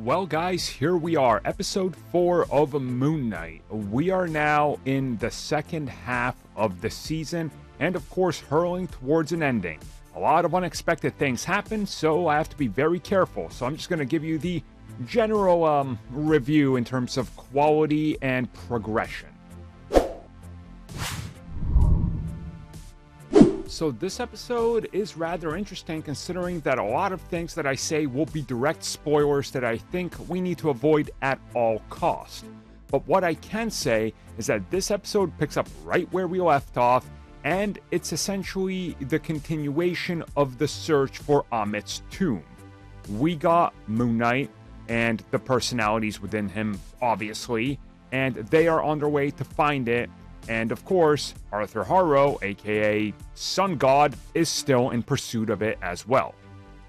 Well, guys, here we are, episode 4 of Moon Knight. We are now in the second half of the season, and of course, hurling towards an ending. A lot of unexpected things happen, so I have to be very careful. So I'm just going to give you the general review in terms of quality and progression. So this episode is rather interesting considering that a lot of things that I say will be direct spoilers that I think we need to avoid at all costs. But what I can say is that this episode picks up right where we left off, and it's essentially the continuation of the search for Amit's tomb. We got Moon Knight and the personalities within him, obviously, and they are on their way to find it. And of course, Arthur Harrow, aka Sun God, is still in pursuit of it as well.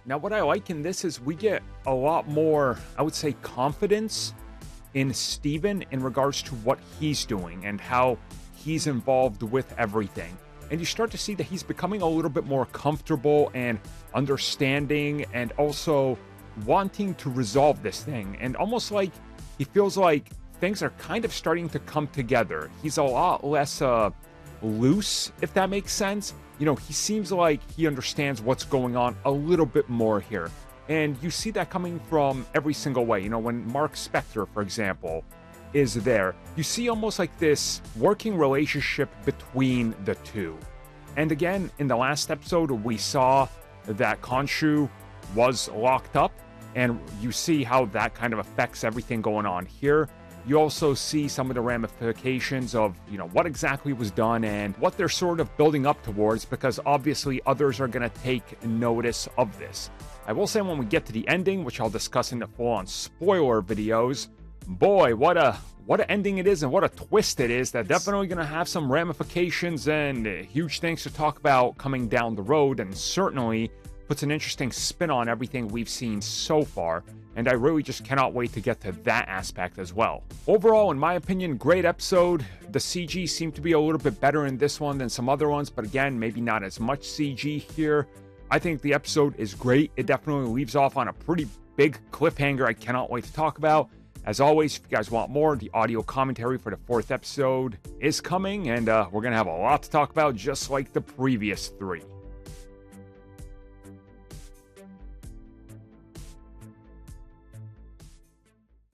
Now, what I like in this is we get a lot more, I would say, confidence in Steven in regards to what he's doing and how he's involved with everything. And you start to see that he's becoming a little bit more comfortable and understanding and also wanting to resolve this thing. And almost like he feels like things are kind of starting to come together. He's a lot less loose, if that makes sense. You know, he seems like he understands what's going on a little bit more here. And you see that coming from every single way. You know, when Mark Spector, for example, is there, you see almost like this working relationship between the two. And again, in the last episode, we saw that Khonshu was locked up, and you see how that kind of affects everything going on here. You also see some of the ramifications of, you know, what exactly was done and what they're sort of building up towards, because obviously others are going to take notice of this. I will say when we get to the ending, which I'll discuss in the full-on spoiler videos, boy, what a ending it is and what a twist it is. That's definitely going to have some ramifications and huge things to talk about coming down the road, and certainly puts an interesting spin on everything we've seen so far, and I really just cannot wait to get to that aspect as well. Overall, in my opinion, great episode. The CG seemed to be a little bit better in this one than some other ones, but again, maybe not as much CG here. I think the episode is great. It definitely leaves off on a pretty big cliffhanger I cannot wait to talk about. As always, if you guys want more, the audio commentary for the 4th episode is coming, and we're going to have a lot to talk about just like the previous 3.